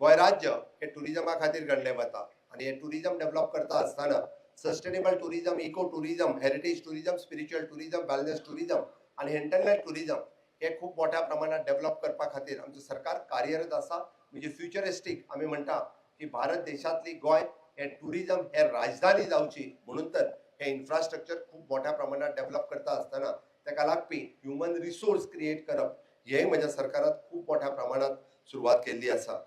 गोय राज्य हे टुरिजमा खातीर गणले वता आणि हे टुरिजम डेव्हलप करता असताना sustainable tourism, eco tourism, heritage tourism, spiritual tourism, wellness tourism आणि इंटरनेट टुरिजम हे खूप मोठ्या प्रमाणात डेव्हलप करपा खातीर आमचं सरकार कार्यरत आसा. म्हणजे फ्युचरिस्टीक आमी म्हणटा की भारत देशातली गोय हे टुरिजम हे राजधानी जावची म्हणून तर हे इन्फ्रास्ट्रक्चर खूप मोठ्या प्रमाणात डेव्हलप करता असताना ताका लागपी ह्युमन रिसोर्स क्रिएट करप हेय म्हज्या सरकारात खूप मोठ्या प्रमाणात सुरवात केल्ली आसा.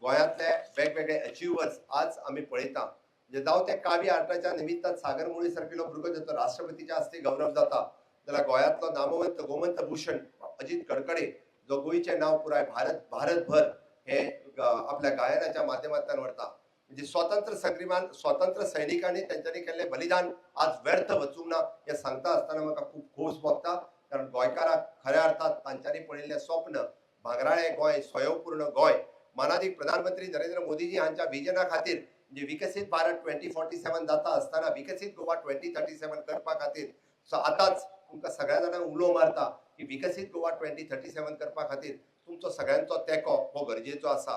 गोंयांतले वेगवेगळे अचिव्हर्स आज आम्ही पळयता. म्हणजे जावं ते कावी आर्टाच्या निमित्तान सागर मुळी सारकिलो भुरगो जेचो राष्ट्रपतीच्या हस्ते गौरव जाता, जाल्यार गोंयांतलो नामवंत गोमंत भूषण अजित कडकडे जो गोंयचे नाव पुराय भारतभर हे आपल्या गायनाच्या माध्यमांतल्यान व्हरता. म्हणजे स्वातंत्र्य सैनिकांनी त्यांच्यानी केल्ले बलिदान आज व्यर्थ वचूंक ना हे सांगता असताना म्हाका खूप खोस भोगता. कारण गोंयकाराक खऱ्या अर्थात तांच्यांनी पळयल्लें स्वप्न भांगराळे गोंय, स्वयंपूर्ण गोंय मानाधिक प्रधानमंत्री नरेंद्र मोदीजी हांच्या विजना खातीर म्हणजे विकसित भारत 2047 जाता असताना विकसित गोवा 2037 करपा खातीर आताच तुमकां सगळ्या जाणांक उलो मारता की विकसित गोवा 2037 करपा खातीर तुमचो सगळ्यांचो तेंको हो गरजेचो आसा.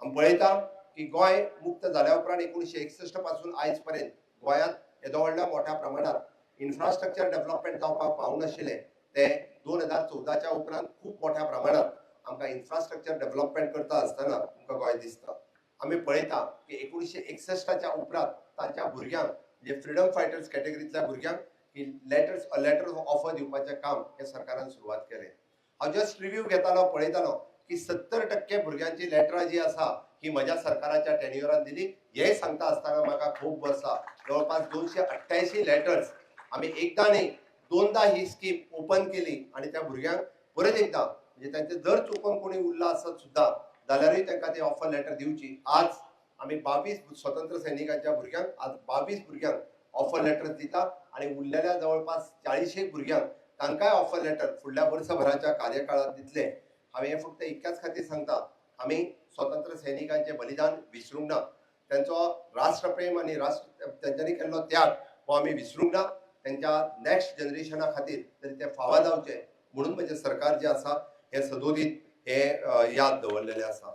आमी पळयता की गोंय मुक्त जाल्या उपरांत 1961 पासून आयज पर्यंत गोंयांत येदो व्हडल्या मोठ्या प्रमाणात इन्फ्रास्ट्रक्चर डेव्हलपमेंट जावपाक पावनाशिल्लें ते 2014च्या उपरांत खूप मोठ्या प्रमाणात आमकां इन्फ्रास्ट्रक्चर डेव्हलपमेंट करता असताना आमकां गोंय दिसता. आमी पळयता की 1961च्या उपरांत तांच्या भुरग्यांक म्हणजे फ्रीडम फायटर्स कॅटेगरींतल्या भुरग्यांक की लेटर ऑफ ऑफर दिवपाचें काम हे सरकारान सुरवात केलें. हांव जस्ट रिव्ह्यू घेतालो पळयतालो की 70% भुरग्यांची लेटरां जी आसा ही म्हज्या सरकाराच्या टेन्युअरान दिली. हेय सांगता असताना म्हाका खूब बरसा जवळपास 288 लेटर्स आमी एकदा न्ही दोनदा ही स्कीम ओपन केली आणि त्या भुरग्यांक परत एकदा म्हणजे त्यांचे जर चुकून कोणी उरला असत सुद्धा जाल्यारय त्यांना ते ऑफर लेटर दिवची. आज आम्ही 22 स्वतंत्र सैनिकांच्या भुरग्यांक आज 22 भुरग्यांक ऑफर लेटर दिता आणि उरलेल्या जवळपास 40 भुरग्यांक तांकांय ऑफर लेटर फुडल्या वर्षभराच्या कार्यकाळात दितले. हांवें हे फक्त इतक्याच खातीर सांगता, आम्ही स्वतंत्र सैनिकांचे बलिदान विसरूंक ना. त्यांचो राष्ट्रप्रेम आणि त्यांच्यानी केल्लो त्याग हो आम्ही विसरूंक ना. त्यांच्या नेक्स्ट जनरेशना खातीर तरी ते फावा जावचे म्हणून म्हणजे सरकार जे आसा हे सदोदीत हे याद दवरलेले आसा.